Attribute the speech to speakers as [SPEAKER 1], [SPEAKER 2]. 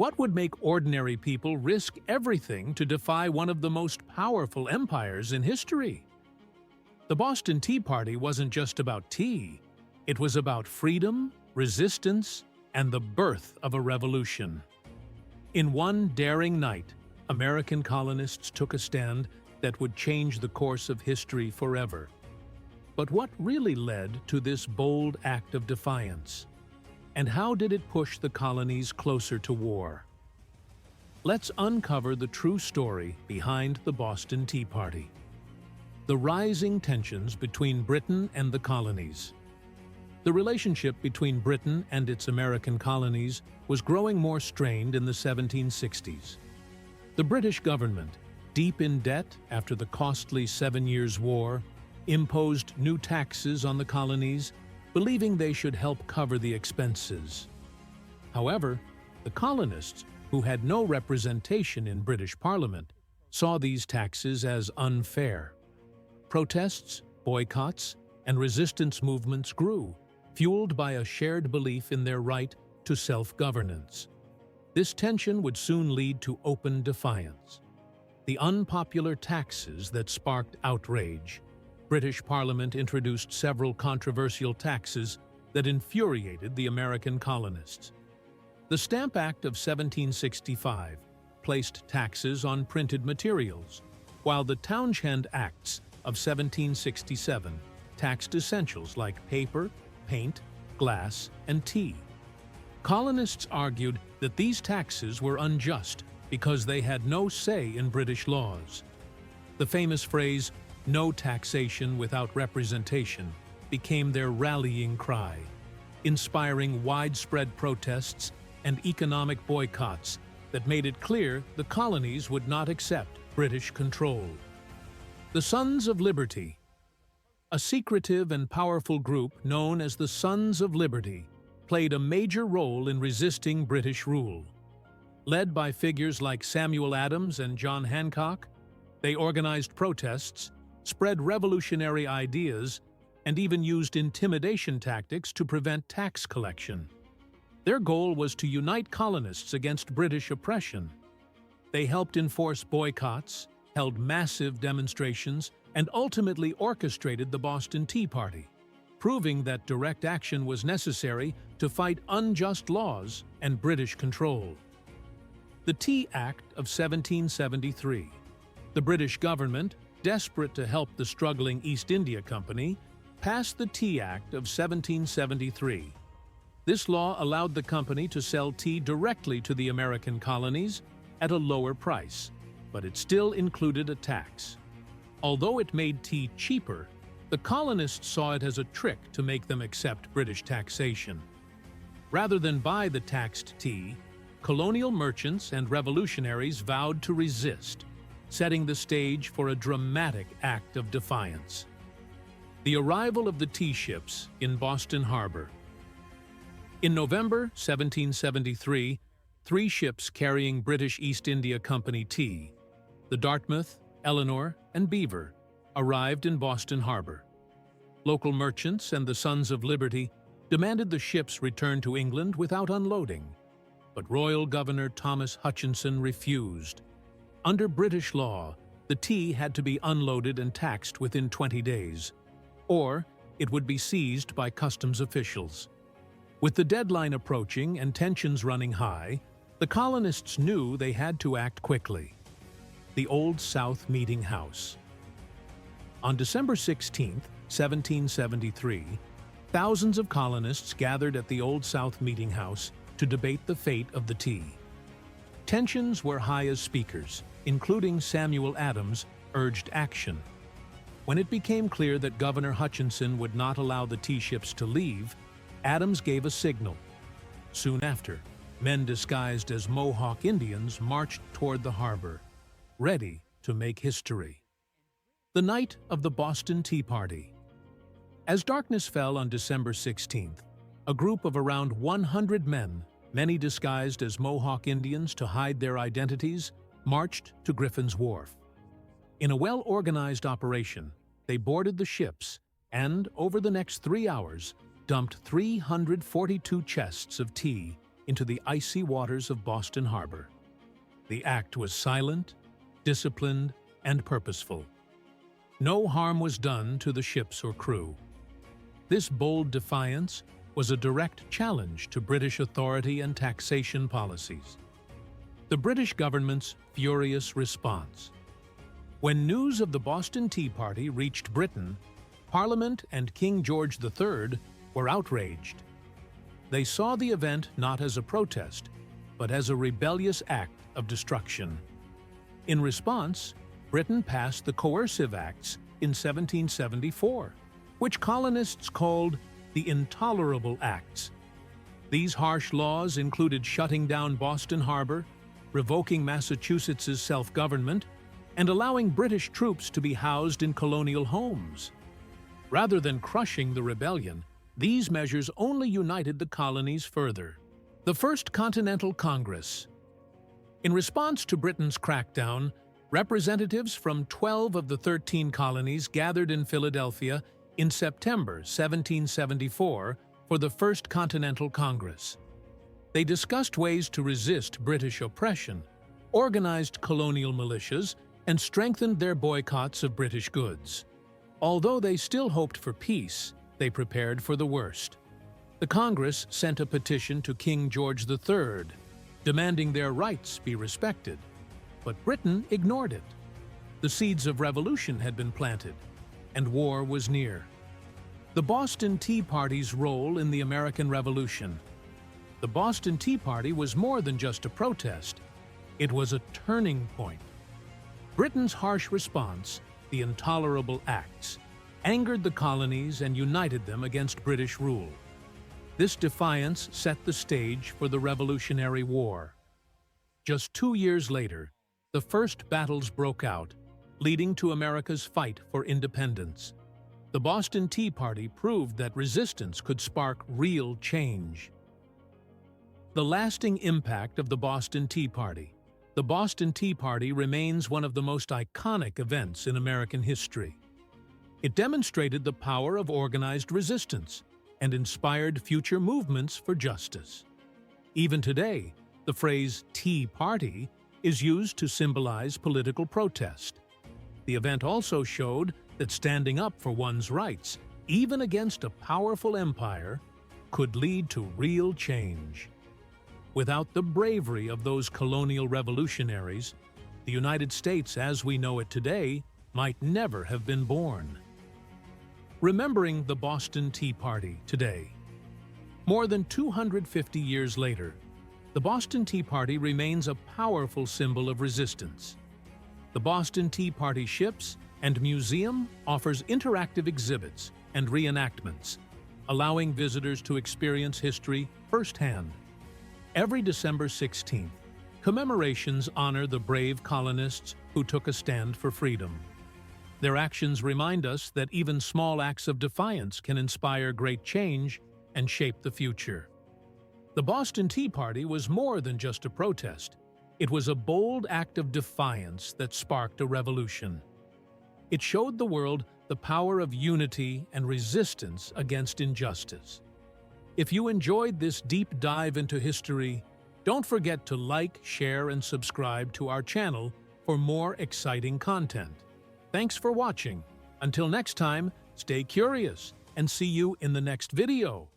[SPEAKER 1] What would make ordinary people risk everything to defy one of the most powerful empires in history? The Boston Tea Party wasn't just about tea. It was about freedom, resistance, and the birth of a revolution. In one daring night, American colonists took a stand that would change the course of history forever. But what really led to this bold act of defiance? And how did it push the colonies closer to war? Let's uncover the true story behind the Boston Tea Party. The rising tensions between Britain and the colonies. The relationship between Britain and its American colonies was growing more strained in the 1760s. The British government, deep in debt after the costly 7 Years' War, imposed new taxes on the colonies, believing they should help cover the expenses. However, the colonists, who had no representation in British Parliament, saw these taxes as unfair. Protests, boycotts, and resistance movements grew, fueled by a shared belief in their right to self-governance. This tension would soon lead to open defiance. The unpopular taxes that sparked outrage. British Parliament introduced several controversial taxes that infuriated the American colonists. The Stamp Act of 1765 placed taxes on printed materials, while the Townshend Acts of 1767 taxed essentials like paper, paint, glass, and tea. Colonists argued that these taxes were unjust because they had no say in British laws. The famous phrase, "No taxation without representation," became their rallying cry, inspiring widespread protests and economic boycotts that made it clear the colonies would not accept British control. The Sons of Liberty. A secretive and powerful group known as the Sons of Liberty played a major role in resisting British rule. Led by figures like Samuel Adams and John Hancock, they organized protests, spread revolutionary ideas, and even used intimidation tactics to prevent tax collection. Their goal was to unite colonists against British oppression. They helped enforce boycotts, held massive demonstrations, and ultimately orchestrated the Boston Tea Party, proving that direct action was necessary to fight unjust laws and British control. The Tea Act of 1773. The British government, desperate to help the struggling East India Company, passed the Tea Act of 1773. This law allowed the company to sell tea directly to the American colonies at a lower price, but it still included a tax. Although it made tea cheaper, the colonists saw it as a trick to make them accept British taxation. Rather than buy the taxed tea, colonial merchants and revolutionaries vowed to resist, setting the stage for a dramatic act of defiance. The arrival of the tea ships in Boston Harbor. In November 1773, 3 ships carrying British East India Company tea, the Dartmouth, Eleanor, and Beaver, arrived in Boston Harbor. Local merchants and the Sons of Liberty demanded the ships return to England without unloading, but Royal Governor Thomas Hutchinson refused. Under British law, the tea had to be unloaded and taxed within 20 days, or it would be seized by customs officials. With the deadline approaching and tensions running high, the colonists knew they had to act quickly. The Old South Meeting House. On December 16, 1773, thousands of colonists gathered at the Old South Meeting House to debate the fate of the tea. Tensions were high as speakers, including Samuel Adams, urged action. When it became clear that Governor Hutchinson would not allow the tea ships to leave, Adams gave a signal. Soon after, men disguised as Mohawk Indians marched toward the harbor, ready to make history. The night of the Boston Tea Party. As darkness fell on December 16th, a group of around 100 men, many disguised as Mohawk Indians to hide their identities, marched to Griffin's Wharf. In a well-organized operation, they boarded the ships and, over the next 3 hours, dumped 342 chests of tea into the icy waters of Boston Harbor. The act was silent, disciplined, and purposeful. No harm was done to the ships or crew. This bold defiance was a direct challenge to British authority and taxation policies. The British government's furious response. When news of the Boston Tea Party reached Britain, Parliament and King George III were outraged. They saw the event not as a protest, but as a rebellious act of destruction. In response, Britain passed the Coercive Acts in 1774, which colonists called the Intolerable Acts. These harsh laws included shutting down Boston Harbor, revoking Massachusetts' self-government, and allowing British troops to be housed in colonial homes. Rather than crushing the rebellion, these measures only united the colonies further. The First Continental Congress. In response to Britain's crackdown, representatives from 12 of the 13 colonies gathered in Philadelphia in September 1774 for the First Continental Congress. They discussed ways to resist British oppression, organized colonial militias, and strengthened their boycotts of British goods. Although they still hoped for peace, they prepared for the worst. The Congress sent a petition to King George III, demanding their rights be respected, but Britain ignored it. The seeds of revolution had been planted, and war was near. The Boston Tea Party's role in the American Revolution. The Boston Tea Party was more than just a protest. It was a turning point. Britain's harsh response, the Intolerable Acts, angered the colonies and united them against British rule. This defiance set the stage for the Revolutionary War. Just 2 years later, the first battles broke out, leading to America's fight for independence. The Boston Tea Party proved that resistance could spark real change. The lasting impact of the Boston Tea Party. The Boston Tea Party remains one of the most iconic events in American history. It demonstrated the power of organized resistance and inspired future movements for justice. Even today, the phrase Tea Party is used to symbolize political protest. The event also showed that standing up for one's rights, even against a powerful empire, could lead to real change. Without the bravery of those colonial revolutionaries, the United States as we know it today might never have been born. Remembering the Boston Tea Party today. More than 250 years later, the Boston Tea Party remains a powerful symbol of resistance. The Boston Tea Party Ships and Museum offers interactive exhibits and reenactments, allowing visitors to experience history firsthand. Every December 16th, commemorations honor the brave colonists who took a stand for freedom. Their actions remind us that even small acts of defiance can inspire great change and shape the future. The Boston Tea Party was more than just a protest. It was a bold act of defiance that sparked a revolution. It showed the world the power of unity and resistance against injustice. If you enjoyed this deep dive into history, don't forget to like, share, and subscribe to our channel for more exciting content. Thanks for watching. Until next time, stay curious and see you in the next video.